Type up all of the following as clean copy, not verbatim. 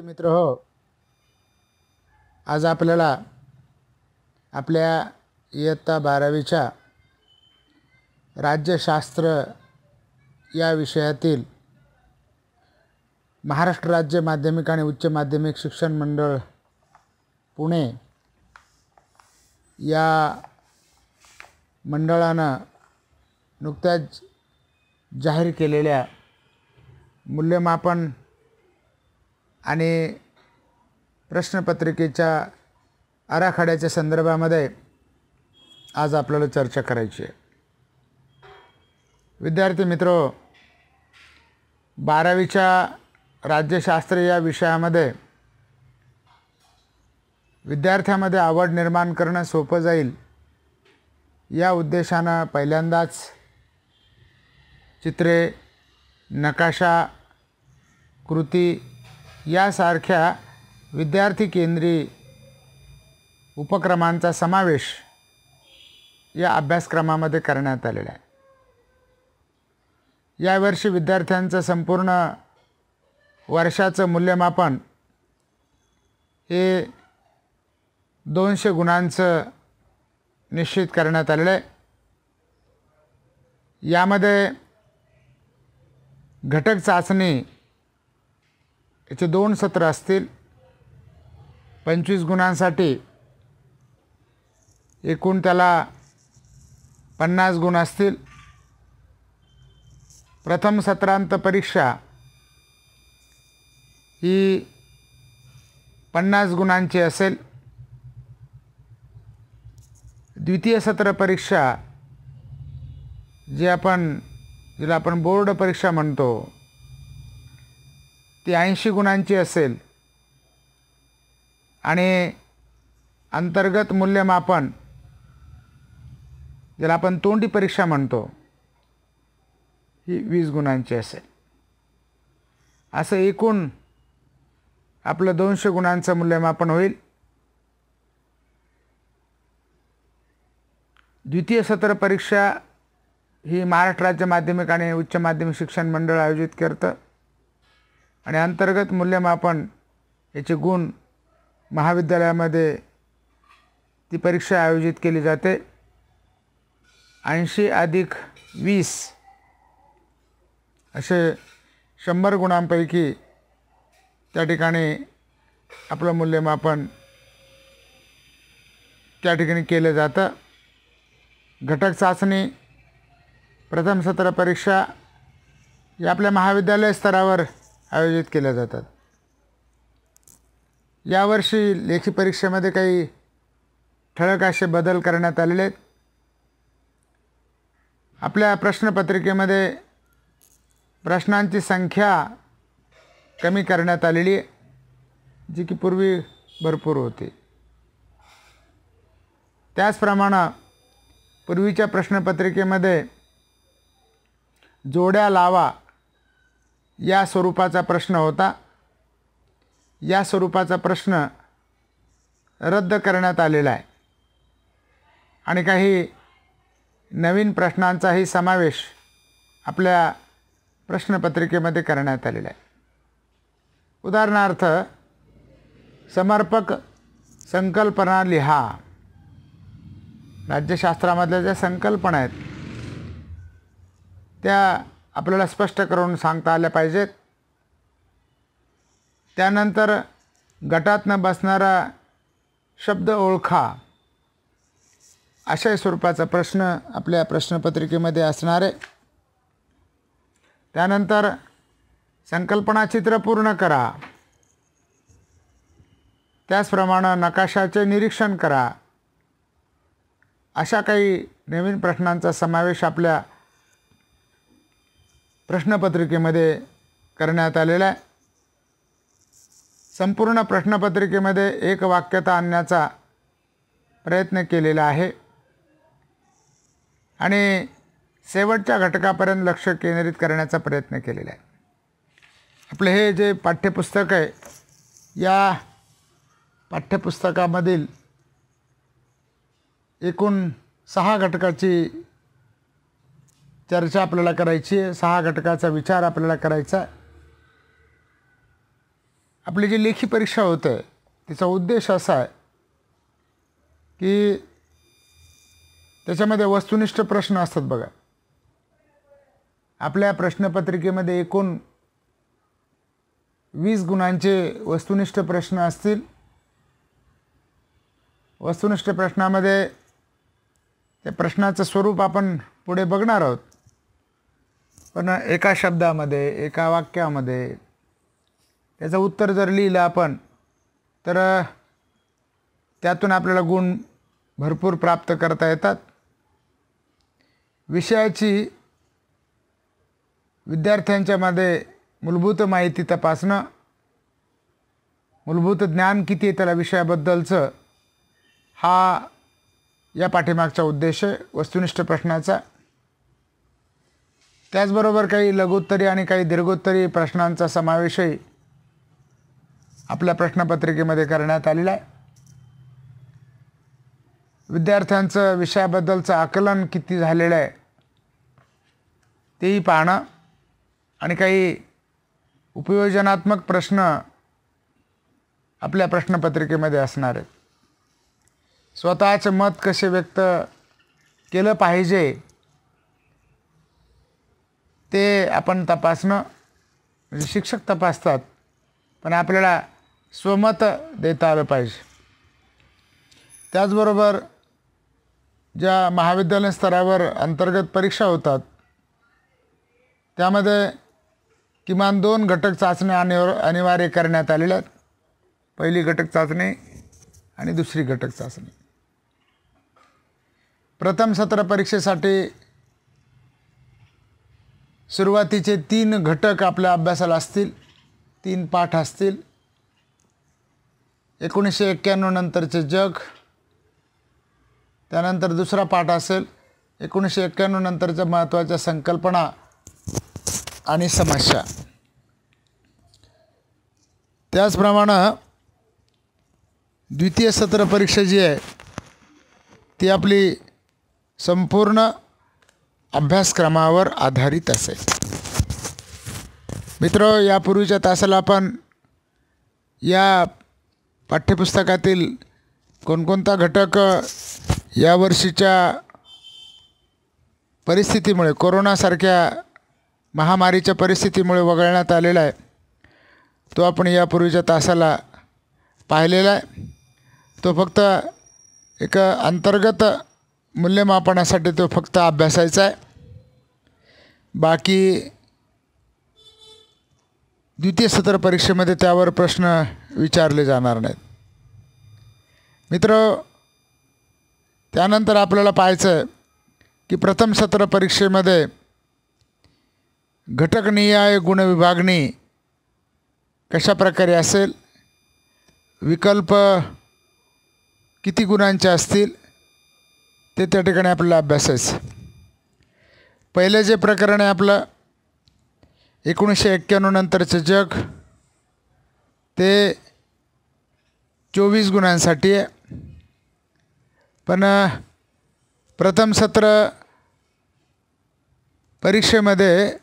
मित्र हो, आज आपल्याला आपल्या इयत्ता 12वीच्या राज्यशास्त्र या विषयातील महाराष्ट्र राज्य माध्यमिक आणि उच्च माध्यमिक शिक्षण मंडळ पुणे या मंडळानं नुकत्याच जाहीर केलेल्या मूल्यमापन आणि प्रश्नपत्रिकेच्या आराखड्याच्या संदर्भामध्ये आज आपल्याला चर्चा करायची आहे. विद्यार्थी मित्रो, 12वीच्या राज्यशास्त्र या विषयामध्ये विद्यार्थ्यांमध्ये आवड निर्माण करणं सोपं जाईल या उद्देशानं पहिल्यांदाच चित्रे, नकाशा, कृती यासारख्या विद्यार्थी केंद्री उपक्रमांचा समावेश या अभ्यासक्रमामध्ये करण्यात आलेला आहे. यावर्षी विद्यार्थ्यांचं संपूर्ण वर्षाचं मूल्यमापन हे 200 गुणांचं निश्चित करण्यात आलेलं आहे. यामध्ये घटक चाचणी याचे 2 सत्र असतील. 25 गुणांसाठी एकूण त्याला 50 गुण असतील. प्रथम सत्रांत परीक्षा ही 50 गुणांची असेल. द्वितीय सत्र परीक्षा जिला आपण बोर्ड परीक्षा म्हणतो ती 80 गुणांची असेल आणि अंतर्गत मूल्यमापन ज्याला आपण तोंडी परीक्षा म्हणतो ही 20 गुणांची असेल. असं एकूण आपलं 200 गुणांचं मूल्यमापन होईल. द्वितीय सत्र परीक्षा ही महाराष्ट्र राज्य माध्यमिक आणि उच्च माध्यमिक शिक्षण मंडळ आयोजित करतं आणि अंतर्गत मूल्यमापन याचे गुण महाविद्यालयामध्ये ती परीक्षा आयोजित केली जाते. 80 अधिक 20 असे 100 गुणांपैकी त्या ठिकाणी आपलं मूल्यमापन त्या ठिकाणी केलं जातं. घटक चाचणी, प्रथम सत्र परीक्षा या आपल्या महाविद्यालय स्तरावर आयोजित केल्या जातात. यावर्षी लेखी परीक्षेमध्ये काही ठळक असे बदल करण्यात आलेले आहेत. आपल्या प्रश्नपत्रिकेमध्ये प्रश्नांची संख्या कमी करण्यात आलेली आहे, जी की पूर्वी भरपूर होती. त्याचप्रमाणे पूर्वीच्या प्रश्नपत्रिकेमध्ये जोड्या लावा या स्वरूपाचा प्रश्न होता. या स्वरूपाचा प्रश्न रद्द करण्यात आलेला आहे आणि काही नवीन प्रश्नांचाही समावेश आपल्या प्रश्नपत्रिकेमध्ये करण्यात आलेला आहे. उदाहरणार्थ, समर्पक संकल्पना लिहा. राज्यशास्त्रामधल्या ज्या संकल्पना आहेत त्या आपल्याला स्पष्ट करून सांगता आल्या पाहिजेत. त्यानंतर गटातनं बसणारा शब्द ओळखा अशा स्वरूपाचा प्रश्न आपल्या प्रश्नपत्रिकेमध्ये असणार आहे. त्यानंतर संकल्पना चित्र पूर्ण करा. त्याचप्रमाणे नकाशाचे निरीक्षण करा. अशा काही नवीन प्रश्नांचा समावेश आपल्या प्रश्नपत्रिकेमध्ये करण्यात आलेला आहे. संपूर्ण प्रश्नपत्रिकेमध्ये एक वाक्यता आणण्याचा प्रयत्न केलेला आहे आणि शेवटच्या घटकापर्यंत लक्ष केंद्रित करण्याचा प्रयत्न केलेला आहे. आपलं हे जे पाठ्यपुस्तक आहे या पाठ्यपुस्तकामधील एकूण 6 घटकाची चर्चा आपल्याला करायची आहे. 6 घटकाचा विचार आपल्याला करायचा आहे आपली जी लेखी परीक्षा होते तिचा उद्देश असा आहे की त्याच्यामध्ये वस्तुनिष्ठ प्रश्न असतात बघा. आपल्या प्रश्नपत्रिकेमध्ये एकूण 20 गुणांचे वस्तुनिष्ठ प्रश्न असतील. वस्तुनिष्ठ प्रश्नामध्ये त्या प्रश्नाचं स्वरूप आपण पुढे बघणार आहोत, पण एका शब्दामध्ये एका वाक्यामध्ये त्याचं उत्तर जर लिहिलं आपण तर त्यातून आपल्याला गुण भरपूर प्राप्त करता येतात. विषयाची विद्यार्थ्यांच्यामध्ये मूलभूत माहिती तपासणं, मूलभूत ज्ञान किती आहे त्याला विषयाबद्दलचं, हा या पाठीमागचा उद्देश आहे वस्तुनिष्ठ प्रश्नाचा. त्याचबरोबर काही लघुत्तरी आणि काही दीर्घोत्तरी प्रश्नांचा समावेशही आपल्या प्रश्नपत्रिकेमध्ये करण्यात आलेला आहे. विद्यार्थ्यांचं विषयाबद्दलचं आकलन किती झालेलं आहे तेही पाहणं आणि काही उपयोजनात्मक प्रश्न आपल्या प्रश्नपत्रिकेमध्ये असणार आहेत. स्वतःचं मत कसे व्यक्त केलं पाहिजे ते आपण तपासणं, म्हणजे शिक्षक तपासतात पण आपल्याला स्वमत देता आलं पाहिजे. त्याचबरोबर ज्या महाविद्यालयीन स्तरावर अंतर्गत परीक्षा होतात त्यामध्ये किमान 2 घटक चाचण्या अनिवार्य करण्यात आलेल्या आहेत. पहिली घटक चाचणी आणि दुसरी घटक चाचणी. प्रथम सत्र परीक्षेसाठी सुरुवातीचे 3 घटक आपल्या अभ्यासाला असतील, 3 पाठ असतील. 1991 नंतरचे जग, त्यानंतर दुसरा पाठ असेल 1991 नंतरच्या महत्त्वाच्या संकल्पना आणि समस्या. त्याचप्रमाणे द्वितीय सत्र परीक्षा जी आहे ती आपली संपूर्ण अभ्यासक्रमावर आधारित असेल. मित्र, यापूर्वीच्या तासाला आपण या पाठ्यपुस्तकातील कोणकोणता घटक या वर्षीच्या परिस्थितीमुळे, कोरोनासारख्या महामारीच्या परिस्थितीमुळे वगळण्यात आलेला आहे तो आपण यापूर्वीच्या तासाला पाहिलेला आहे. तो फक्त एक अंतर्गत मूल्यमापनासाठी तो फक्त अभ्यासायचा आहे. बाकी द्वितीय सत्र परीक्षेमध्ये त्यावर प्रश्न विचारले जाणार नाहीत. मित्र, त्यानंतर आपल्याला पाहायचं आहे की प्रथम सत्र परीक्षेमध्ये घटकनिहाय गुणविभागणी कशा प्रकारे असेल, विकल्प किती गुणांचे असतील ते त्या ठिकाणी आपल्याला अभ्यासायचं. पहिलं जे प्रकरण आहे आपलं 1991 नंतरचं जग, ते 24 गुणांसाठी आहे. पण प्रथम सत्र परीक्षेमध्ये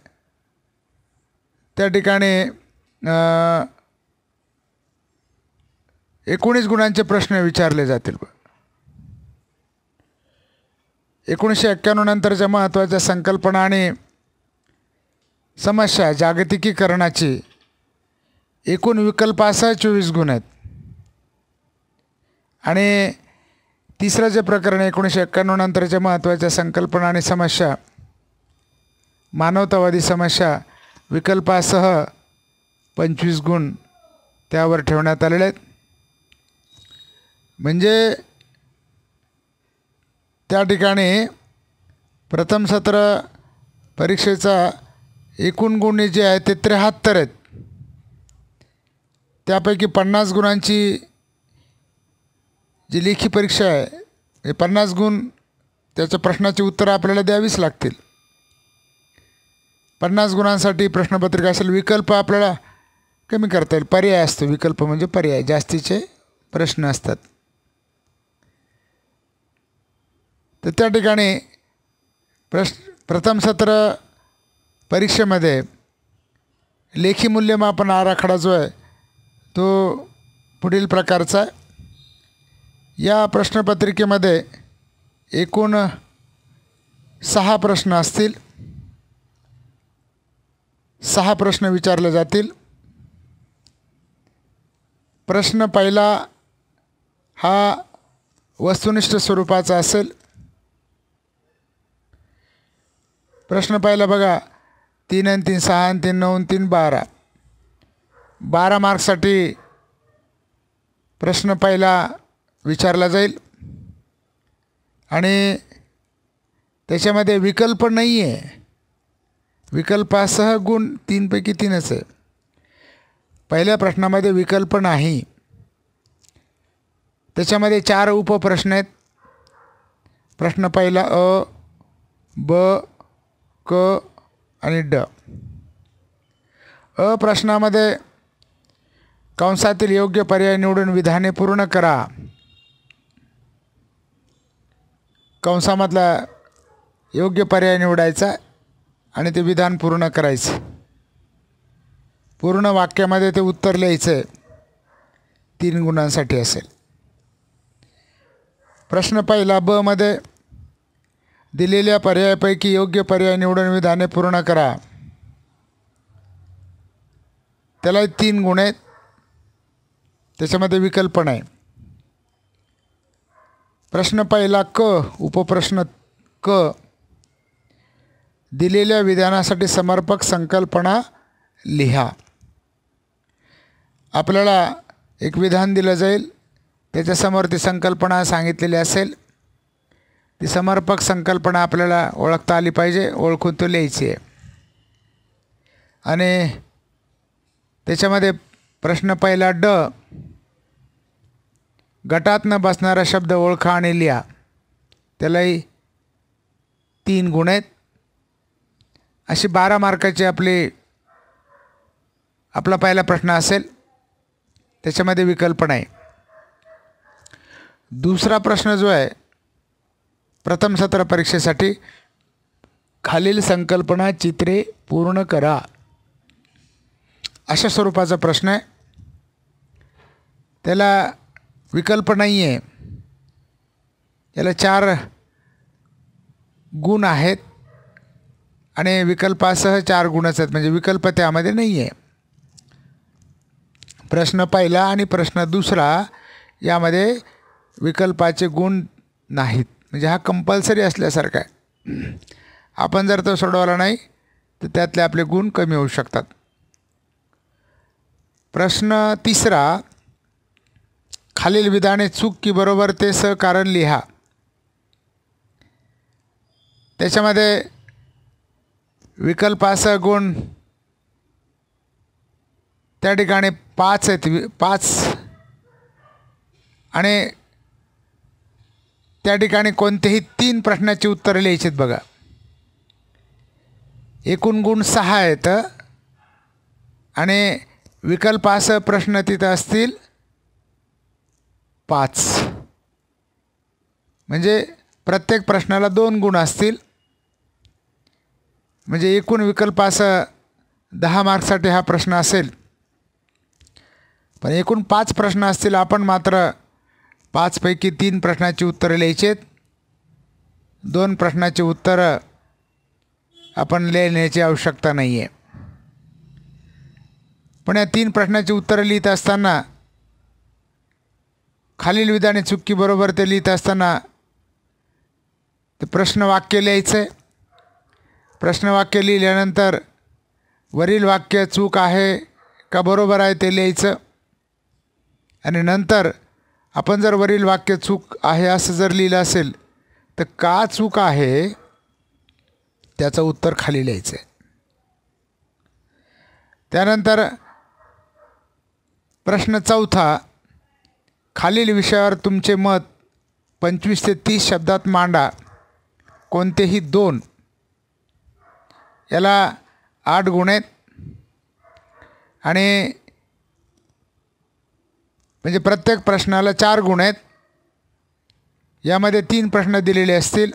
त्या ठिकाणी 19 गुणांचे प्रश्न विचारले जातील. 1991 नंतरच्या महत्त्वाच्या संकल्पना आणि समस्या, जागतिकीकरणाची एकूण विकल्पासह 24 गुण आहेत. आणि तिसरं जे प्रकरण 1991 नंतरच्या महत्त्वाच्या संकल्पना आणि समस्या, मानवतावादी समस्या, विकल्पासह 25 गुण त्यावर ठेवण्यात आलेले आहेत. म्हणजे त्या ठिकाणी प्रथम सत्र परीक्षेचा एकूण गुण जे आहे ते 73 आहेत. त्यापैकी 50 गुणांची जी लेखी परीक्षा आहे हे 50 गुण त्याच्या प्रश्नाची उत्तरं आपल्याला द्यावीच लागतील. 50 गुणांसाठी प्रश्नपत्रिका असेल. विकल्प आपल्याला कमी करता येईल, पर्याय असतो. विकल्प म्हणजे पर्याय, जास्तीचे प्रश्न असतात. तर त्या ठिकाणी प्रथम सत्र परीक्षेमध्ये लेखी मूल्यमापन आराखडा जो आहे तो पुढील प्रकारचा आहे. या प्रश्नपत्रिकेमध्ये एकूण 6 प्रश्न असतील. 6 प्रश्न विचारले जातील. प्रश्न पहिला हा वस्तुनिष्ठ स्वरूपाचा असेल. प्रश्न पहिला बघा, 3 आणि 3 6 आणि 3 9 आणि 3 12. 12 मार्क्ससाठी प्रश्न पहिला विचारला जाईल आणि त्याच्यामध्ये विकल्प नाही आहे. विकल्पासह गुण 3 पैकी 3च आहे. पहिल्या प्रश्नामध्ये विकल्प नाही. त्याच्यामध्ये 4 उपप्रश्न आहेत. प्रश्न पहिला अ, ब, क आणि ड. अ प्रश्नामध्ये कंसातील योग्य पर्याय निवडून विधाने पूर्ण करा. कंसामधला योग्य पर्याय निवडायचा आणि ते विधान पूर्ण करायचं. पूर्ण वाक्यामध्ये ते उत्तर लिहायचं आहे. 3 गुणांसाठी असेल. प्रश्न पहिला ब मध्ये दिलेल्या पर्यायापैकी योग्य पर्याय निवडून विधाने पूर्ण करा. त्याला 3 गुण आहेत. त्याच्यामध्ये विकल्प नाही. प्रश्न पहिला क, उपप्रश्न क, दिलेल्या विधानासाठी समर्पक संकल्पना लिहा. आपल्याला एक विधान दिलं जाईल, त्याच्यासमोर ती संकल्पना सांगितलेली असेल. ती समर्पक संकल्पना आपल्याला ओळखता आली पाहिजे. ओळखून तो लिहायची आहे. आणि त्याच्यामध्ये प्रश्न पहिला ड, गटात न बसणारा शब्द ओळखा आणि लिहा. त्यालाही 3 गुण आहेत. अशी 12 मार्काची आपला पहिला प्रश्न असेल. त्याच्यामध्ये विकल्प नाही. दुसरा प्रश्न जो आहे प्रथम सत्र परीक्षेसाठी, खालील संकल्पना चित्रे पूर्ण करा, अशा स्वरूपाचा प्रश्न आहे. त्याला विकल्प नाही आहे. याला 4 गुण आहेत आणि विकल्पासह 4 गुणच आहेत. म्हणजे विकल्प त्यामध्ये नाही आहे. प्रश्न पहिला आणि प्रश्न दुसरा यामध्ये विकल्पाचे गुण नाहीत. म्हणजे हा कंपल्सरी असल्यासारखा आहे. आपण जर तो सोडवला नाही तर त्यातले आपले गुण कमी होऊ शकतात. प्रश्न तिसरा, खालील विधाने चूक की बरोबर ते कारण लिहा. त्याच्यामध्ये विकल्पासह गुण त्या ठिकाणी 5 आहेत. 5 आणि त्या ठिकाणी कोणतेही 3 प्रश्नाची उत्तरं लिहायची आहेत. बघा, एकूण गुण 6 आहेत आणि विकल्पासह प्रश्न तिथं असतील 5. म्हणजे प्रत्येक प्रश्नाला 2 गुण असतील. म्हणजे एकूण विकल्पासह 10 मार्क्ससाठी हा प्रश्न असेल. पण एकूण 5 प्रश्न असतील. आपण मात्र 5 पैकी 3 प्रश्नाची उत्तरं लिहायची आहेत. 2 प्रश्नाची उत्तरं आपण लिहिण्याची आवश्यकता नाही आहे. पण या 3 प्रश्नाची उत्तरं लिहित असताना खालील विधाने चुकी बरोबर ते लिहित असताना ते प्रश्नवाक्य लिहायचं आहे. प्रश्नवाक्य लिहिल्यानंतर वरील वाक्य चूक आहे का बरोबर आहे ते लिहायचं. आणि नंतर आपण जर वरील वाक्य चूक आहे असं जर लिहिलं असेल तर का चूक आहे त्याचं उत्तर खाली लिहायचं आहे. त्यानंतर प्रश्न चौथा, खालील विषयावर तुमचे मत 25 ते 30 शब्दात मांडा. कोणतेही 2. याला 8 गुण आहेत. आणि म्हणजे प्रत्येक प्रश्नाला 4 गुण आहेत. यामध्ये 3 प्रश्न दिलेले असतील.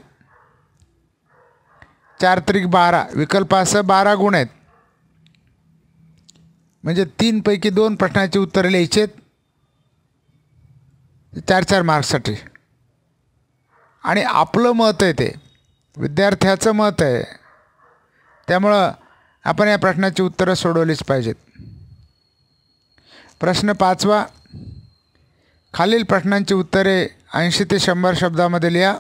4 त्रिक 12, विकल्पासह 12 गुण आहेत. म्हणजे 3पैकी 2 प्रश्नाची उत्तरं लिहायची आहेत 4-4 मार्क्ससाठी. आणि आपलं मत आहे, ते विद्यार्थ्याचं मत आहे, त्यामुळं आपण या प्रश्नाची उत्तरं सोडवलीच पाहिजेत. प्रश्न 5वा, खालील प्रश्नांची उत्तरे 80 ते 100 शब्दामध्ये लिहा.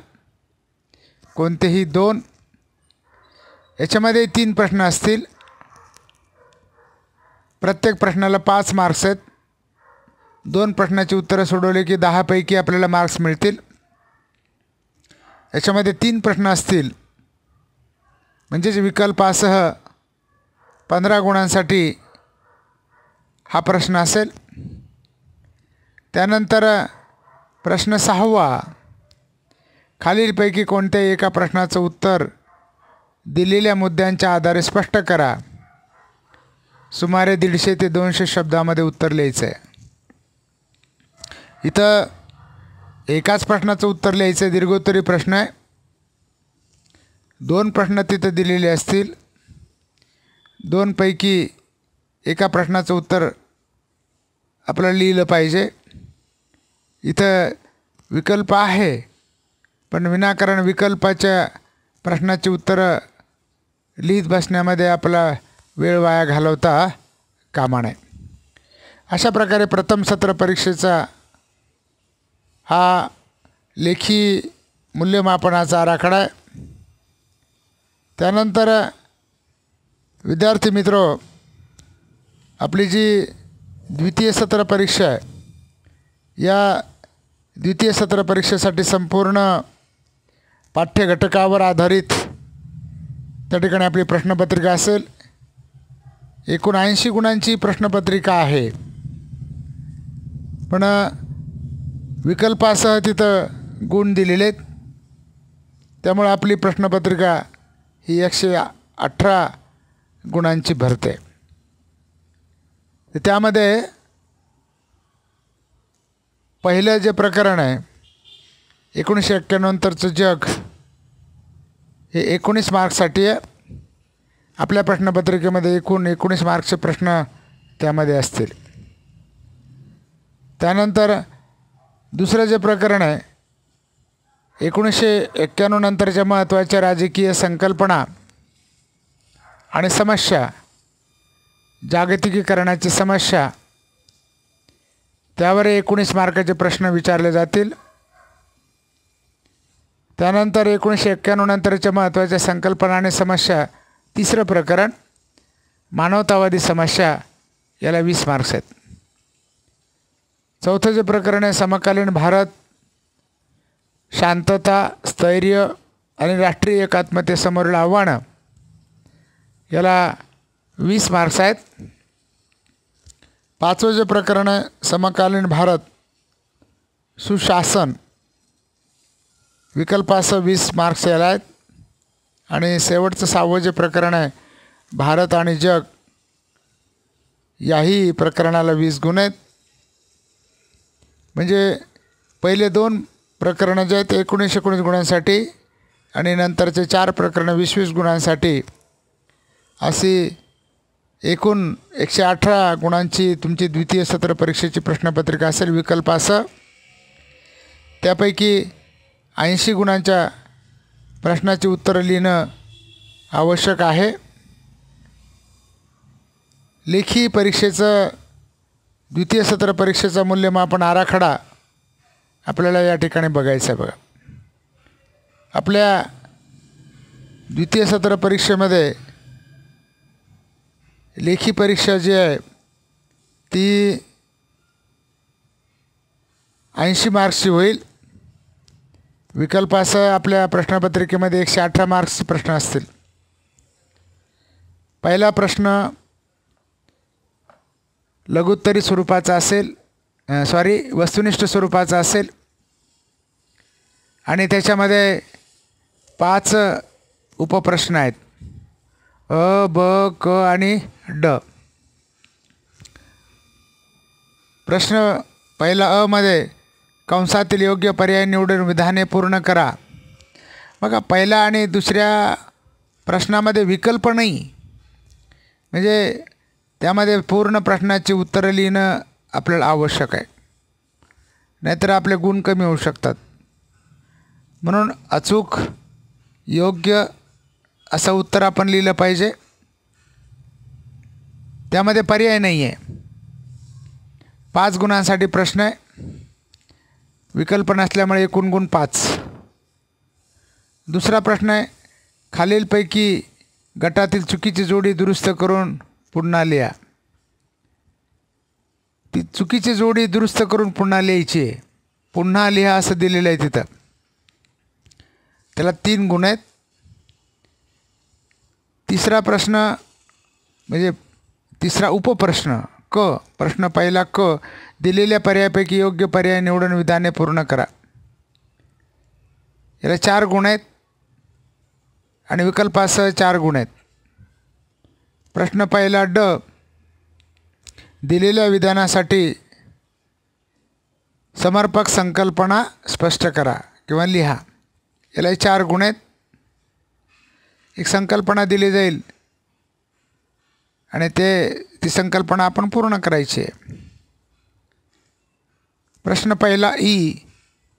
कोणतेही 2. याच्यामध्ये 3 प्रश्न असतील. प्रत्येक प्रश्नाला 5 मार्क्स आहेत. 2 प्रश्नाची उत्तरं सोडवली की 10 पैकी आपल्याला मार्क्स मिळतील. याच्यामध्ये 3 प्रश्न असतील, म्हणजेच विकल्पासह 15 गुणांसाठी हा प्रश्न असेल. त्यानंतर प्रश्न 6वा, खालीलपैकी कोणत्याही एका प्रश्नाचं उत्तर दिलेल्या मुद्द्यांच्या आधारे स्पष्ट करा. सुमारे 150 ते 200 शब्दामध्ये उत्तर लिहायचं आहे. इथं एकाच प्रश्नाचं उत्तर लिहायचं आहे. दीर्घोत्तरी प्रश्न आहे. 2 प्रश्न तिथं दिलेले असतील. 2 पैकी एका प्रश्नाचं उत्तर आपल्याला लिहिलं पाहिजे. इथं विकल्प आहे, पण विनाकारण विकल्पाच्या प्रश्नाची उत्तरं लिहित बसण्यामध्ये आपला वेळ वाया घालवता कामा नये. अशा प्रकारे प्रथम सत्र परीक्षेचा हा लेखी मूल्यमापनाचा आराखडा आहे. त्यानंतर विद्यार्थी मित्रो, आपली जी द्वितीय सत्र परीक्षा आहे, या द्वितीय सत्र परीक्षेसाठी संपूर्ण पाठ्यघटकावर आधारित त्या ठिकाणी आपली प्रश्नपत्रिका असेल. एकूण 80 गुणांची प्रश्नपत्रिका आहे, पण विकल्पासह तिथं गुण दिलेले आहेत. त्यामुळे आपली प्रश्नपत्रिका ही 118 गुणांची भरते. त्यामध्ये पहिलं जे प्रकरण आहे 1991 नंतरचं जग, हे 19 मार्क्ससाठी आहे. आपल्या प्रश्नपत्रिकेमध्ये एकूण 19 मार्क्सचे प्रश्न त्यामध्ये असतील. त्यानंतर दुसरं जे प्रकरण आहे 1991 नंतरच्या महत्त्वाच्या राजकीय संकल्पना आणि समस्या, जागतिकीकरणाची समस्या, त्यावर 19 मार्काचे प्रश्न विचारले जातील. त्यानंतर 1991 नंतरच्या महत्त्वाच्या संकल्पना आणि समस्या, तिसरं प्रकरण मानवतावादी समस्या, याला 20 मार्क्स आहेत. चौथं जे प्रकरण आहे समकालीन भारत, शांतता, स्थैर्य आणि राष्ट्रीय एकात्मतेसमोरील आव्हानं, याला 20 मार्क्स आहेत. पाचवं जे प्रकरण आहे समकालीन भारत, सुशासन, विकल्पासह 20 मार्क्स याला आहेत. आणि शेवटचं 6वं जे प्रकरण आहे भारत आणि जग, याही प्रकरणाला 20 गुण आहेत. म्हणजे पहिले 2 प्रकरणं जे आहेत 19 गुणांसाठी आणि नंतरचे 4 प्रकरणं 20 गुणांसाठी, अशी एकूण 118 गुणांची तुमची द्वितीय सत्र परीक्षेची प्रश्नपत्रिका असेल विकल्पासह. त्यापैकी 80 गुणांच्या प्रश्नाची उत्तरं लिहिणं आवश्यक आहे. लेखी परीक्षेचं द्वितीय सत्र परीक्षेचा मूल्यमापन आराखडा आपल्याला या ठिकाणी बघायचा आहे. बघा, आपल्या द्वितीय सत्र परीक्षेमध्ये लेखी परीक्षा जी आहे ती 80 मार्क्सची होईल. विकल्पासह आपल्या प्रश्नपत्रिकेमध्ये 118 मार्क्सचे प्रश्न असतील. पहिला प्रश्न लघुत्तरी स्वरूपाचा असेल, वस्तुनिष्ठ स्वरूपाचा असेल आणि त्याच्यामध्ये 5 उपप्रश्न आहेत, अ, ब, क आणि ड. प्रश्न पहिला अ मध्ये कंसातील योग्य पर्याय निवडून विधाने पूर्ण करा. बघा, पहिला आणि दुसऱ्या प्रश्नामध्ये विकल्प नाही, म्हणजे त्यामध्ये पूर्ण प्रश्नाची उत्तरं लिहिणं आपल्याला आवश्यक आहे, नाहीतर आपले गुण कमी होऊ शकतात. म्हणून अचूक योग्य असं उत्तर आपण लिहिलं पाहिजे. त्यामध्ये पर्याय नाही आहे. 5 गुणांसाठी प्रश्न आहे. विकल्प नसल्यामुळे एकूण गुण 5. दुसरा प्रश्न आहे, खालीलपैकी गटातील चुकीची जोडी दुरुस्त करून पुन्हा लिहा. ती चुकीची जोडी दुरुस्त करून पुन्हा लिहायची आहे. पुन्हा लिहा असं दिलेलं आहे तिथं. त्याला 3 गुण आहेत. तिसरा प्रश्न म्हणजे तिसरा उपप्रश्न क, प्रश्न पहिला क, दिलेल्या पर्यायापैकी योग्य पर्याय निवडून विधाने पूर्ण करा. याला 4 गुण आहेत आणि विकल्पासह 4 गुण आहेत. प्रश्न पहिला ड, दिलेल्या विधानासाठी समर्पक संकल्पना स्पष्ट करा किंवा लिहा. याला 4 गुण आहेत. एक संकल्पना दिली जाईल आणि ती संकल्पना आपण पूर्ण करायची आहे. प्रश्न पहिला ई,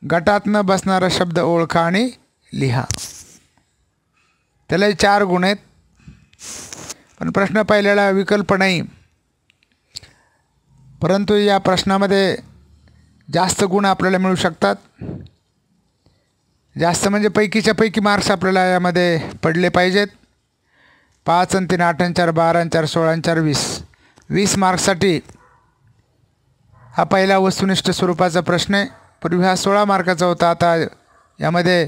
गटात न बसणारा शब्द ओळखा आणि लिहा. त्यालाही 4 गुण आहेत. पण प्रश्न पहिल्याला विकल्प नाही, परंतु या प्रश्नामध्ये जास्त गुण आपल्याला मिळू शकतात. जास्त म्हणजे पैकीच्या पैकी मार्क्स आपल्याला यामध्ये पडले पाहिजेत. 5 आणि 3 8 आणि 4 12 आणि 4 16 आणि 4 20. 20 मार्क्ससाठी हा पहिला वस्तुनिष्ठ स्वरूपाचा प्रश्न आहे. पूर्वी हा 16 मार्काचा होता. आता यामध्ये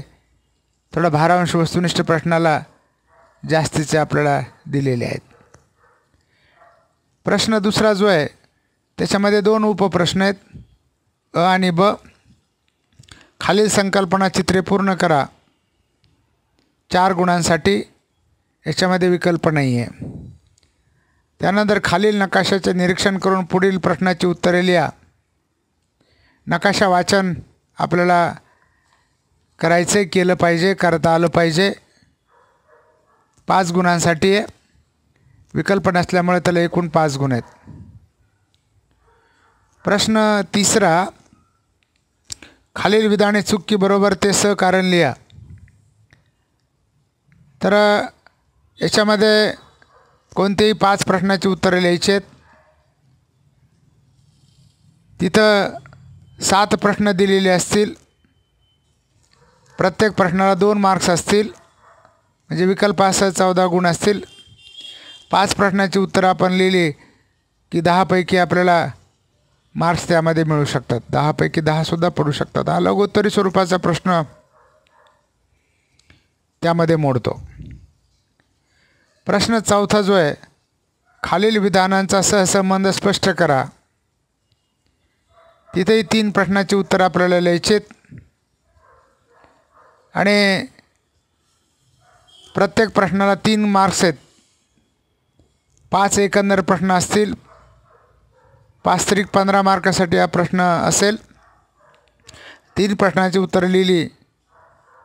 थोडा भारांश वस्तुनिष्ठ प्रश्नाला जास्तीचे आपल्याला दिलेले आहेत. प्रश्न दुसरा जो आहे त्याच्यामध्ये 2 उपप्रश्न आहेत, अ आणि ब. खालील संकल्पना चित्रे पूर्ण करा. 4 गुणांसाठी. याच्यामध्ये विकल्प नाही आहे. त्यानंतर खालील नकाशाचे निरीक्षण करून पुढील प्रश्नाची उत्तरे लिहा. नकाशा वाचन आपल्याला करायचे, केलं पाहिजे, करता आलं पाहिजे. 5 गुणांसाठी आहे. विकल्प नसल्यामुळे त्याला एकूण 5 गुण आहेत. प्रश्न तिसरा, खालील विधाने चूक की बरोबर ते सहकारण लिहा. तर याच्यामध्ये कोणतेही 5 प्रश्नाची उत्तरे लिहायची आहेत. तिथं 7 प्रश्न दिलेले असतील. प्रत्येक प्रश्नाला 2 मार्क्स असतील, म्हणजे विकल्पासह 14 गुण असतील. 5 प्रश्नाची उत्तरं आपण लिहिली की 10 पैकी आपल्याला मार्क्स त्यामध्ये मिळू शकतात. 10 पैकी 10 सुद्धा पडू शकतात. हा लघुत्तरी स्वरूपाचा प्रश्न त्यामध्ये मोडतो. प्रश्न चौथा जो आहे, खालील विधानांचा सहसंबंध स्पष्ट करा. तिथेही 3 प्रश्नाची उत्तरं आपल्याला लिहायची आहेत आणि प्रत्येक प्रश्नाला 3 मार्क्स आहेत. 5 एकंदर प्रश्न असतील. 5 त्रिक 15 मार्कासाठी हा प्रश्न असेल. 3 प्रश्नाची उत्तरं लिहिली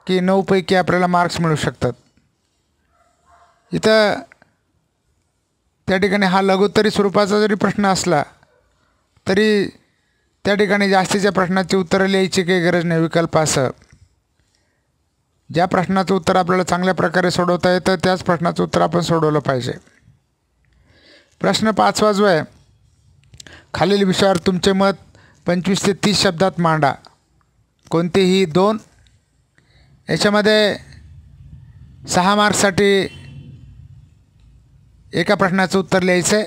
की 9 पैकी आपल्याला मार्क्स मिळू शकतात. इथं त्या ठिकाणी हा लघुत्तरी स्वरूपाचा जरी प्रश्न असला तरी त्या ठिकाणी जास्तीच्या प्रश्नाची उत्तरं लिहायची काही गरज नाही. विकल्पासह ज्या प्रश्नाचं उत्तर आपल्याला चांगल्या प्रकारे सोडवता येतं त्याच प्रश्नाचं उत्तर आपण सोडवलं पाहिजे. प्रश्न 5वा जो आहे, खालील विषयावर तुमचे मत 25 ते 30 शब्दात मांडा. कोणतेही 2. याच्यामध्ये 6 मार्क्ससाठी एका प्रश्नाचं उत्तर लिहायचं आहे.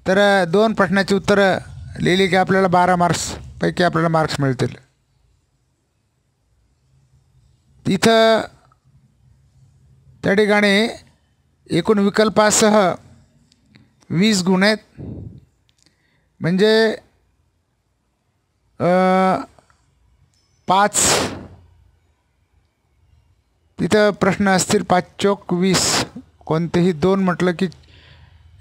तर 2 प्रश्नाची उत्तरं लिहिली की आपल्याला 12 मार्क्सपैकी आपल्याला मार्क्स मिळतील. तिथं त्या ठिकाणी एकूण विकल्पासह 20 गुण आहेत. म्हणजे 5 तिथं प्रश्न असतील. 5 चोक 20. कोणतेही 2 म्हटलं की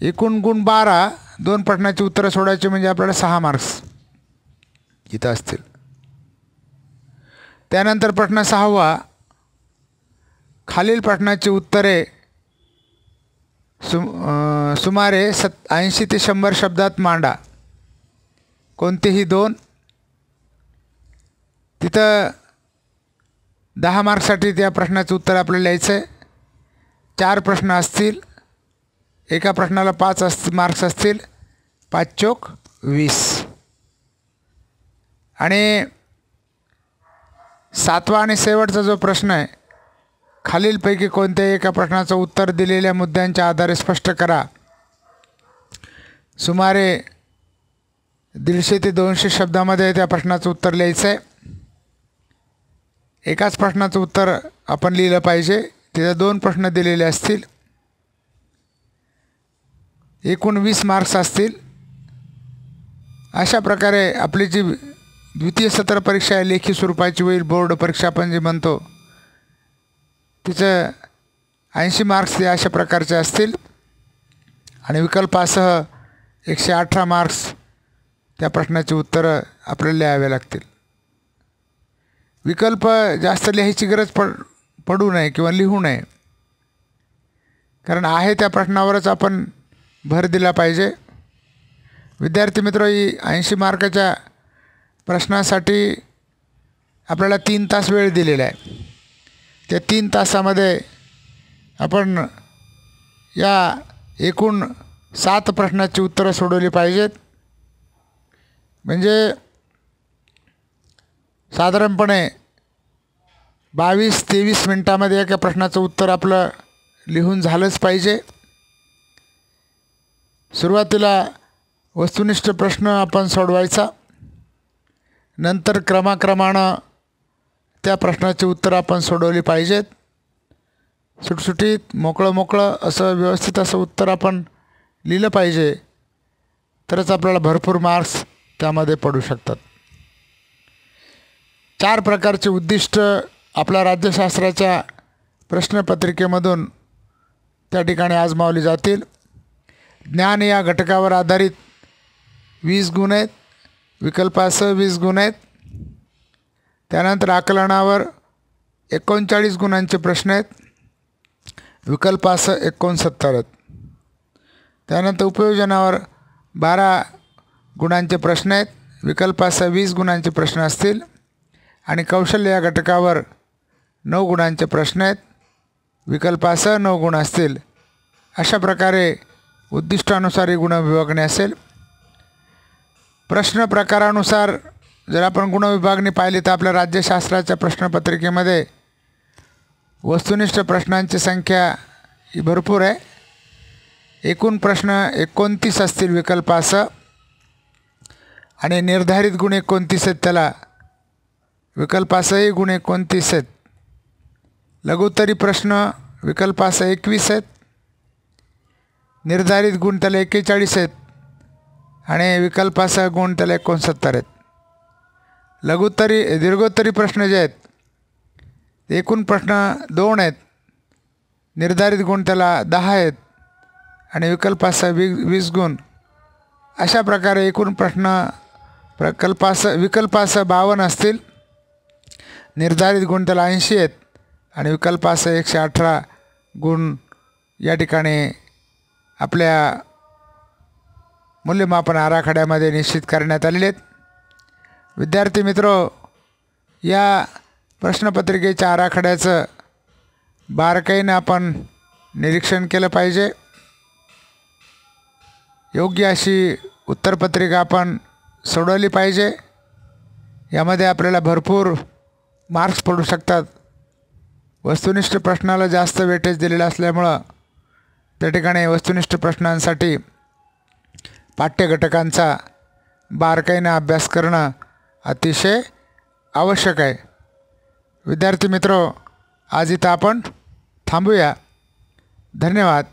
एकूण गुण 12. 2 प्रश्नाची उत्तरं सोडायची म्हणजे आपल्याला 6 मार्क्स इथं असतील. त्यानंतर प्रश्न 6वा, खालील प्रश्नाची उत्तरे सुमारे 80 ते 100 शब्दात मांडा. कोणतेही दोन. तिथं 10 मार्क्ससाठी त्या प्रश्नाचं उत्तर आपल्याला लिहायचं आहे. 4 प्रश्न असतील, एका प्रश्नाला 5 मार्क्स असतील. 5 चोक 20. आणि 7वा आणि शेवटचा जो प्रश्न आहे, खालीलपैकी कोणत्याही एका प्रश्नाचं उत्तर दिलेल्या मुद्द्यांच्या आधारे स्पष्ट करा. सुमारे 150 ते 200 शब्दामध्ये त्या प्रश्नाचं उत्तर लिहायचं आहे. एकाच प्रश्नाचं उत्तर आपण लिहिलं पाहिजे. तिथे 2 प्रश्न दिलेले असतील. एकूण 20 मार्क्स असतील. अशा प्रकारे आपली जी द्वितीय सत्र परीक्षा आहे, लेखी स्वरूपाची होईल, बोर्ड परीक्षा आपण जी म्हणतो, तिचं 80 मार्क्स हे अशा प्रकारचे असतील. आणि विकल्पासह 118 मार्क्स त्या प्रश्नाची उत्तरं आपल्याला लिहावे लागतील. विकल्प जास्त लिहायची गरज पडू नये किंवा लिहू नये, कारण आहे त्या प्रश्नावरच आपण भर दिला पाहिजे. विद्यार्थी मित्र, ही 80 मार्काच्या प्रश्नासाठी आपल्याला 3 तास वेळ दिलेला आहे. त्या 3 तासामध्ये आपण या एकूण 7 प्रश्नाची उत्तरं सोडवली पाहिजेत. म्हणजे साधारणपणे 22-23 मिनटामध्ये एका प्रश्नाचं उत्तर आपलं लिहून झालंच पाहिजे. सुरुवातीला वस्तुनिष्ठ प्रश्न आपण सोडवायचा. नंतर क्रमाक्रमानं त्या प्रश्नाची उत्तरं आपण सोडवली पाहिजेत. सुटसुटीत मोकळं असं व्यवस्थित असं उत्तर आपण लिहिलं पाहिजे, तरच आपल्याला भरपूर मार्क्स त्यामध्ये पडू शकतात. 4 प्रकारचे उद्दिष्ट आपल्या राज्यशास्त्राच्या प्रश्नपत्रिकेमधून त्या ठिकाणी आजमावली जातील. ज्ञान या घटकावर आधारित 20 गुण आहेत. विकल्पासह 20 गुण आहेत. त्यानंतर आकलनावर 39 गुणांचे प्रश्न आहेत. विकल्पासह 69 आहेत. त्यानंतर उपयोजनावर 12 गुणांचे प्रश्न आहेत. विकल्पासह 20 गुणांचे प्रश्न असतील. आणि कौशल्य या घटकावर 9 गुणांचे प्रश्न आहेत. विकल्पासह 9 गुण असतील. अशा प्रकारे उद्दिष्टानुसार ही गुण विभागणी असेल. प्रश्न प्रकारानुसार जर आपण गुणविभागणी पाहिली तर आपल्या राज्यशास्त्राच्या प्रश्नपत्रिकेमध्ये वस्तुनिष्ठ प्रश्नांची संख्या ही भरपूर आहे. एकूण प्रश्न 29 असतील विकल्पासह. आणि निर्धारित गुण 29 आहेत. त्याला विकल्पासहही गुण 29 आहेत. लघुत्तरी प्रश्न विकल्पासह 21 आहेत. निर्धारित गुण त्याला 41 आहेत. आणि विकल्पासह गुण त्याला 69 आहेत. दीर्घोत्तरी प्रश्न जे आहेत एकूण प्रश्न 2 आहेत. निर्धारित गुण त्याला 10 आहेत. आणि विकल्पासह 20 गुण. अशा प्रकारे एकूण प्रश्न विकल्पासह 52 असतील. निर्धारित गुण त्याला 80 आहेत. आणि विकल्पासह 118 गुण या ठिकाणी आपल्या मूल्यमापन आराखड्यामध्ये निश्चित करण्यात आलेले आहेत. विद्यार्थी मित्र, या प्रश्नपत्रिकेच्या आराखड्याचं बारकाईनं आपण निरीक्षण केलं पाहिजे. योग्य अशी उत्तरपत्रिका आपण सोडवली पाहिजे. यामध्ये आपल्याला भरपूर मार्क्स पडू शकतात. वस्तुनिष्ठ प्रश्नाला जास्त वेटेज दिलेलं असल्यामुळं त्या ठिकाणी वस्तुनिष्ठ प्रश्नांसाठी पाठ्यघटकांचा बारकाईनं अभ्यास करणं अतिशय आवश्यक आहे. विद्यार्थी मित्र, आज इथं आपण थांबूया. धन्यवाद.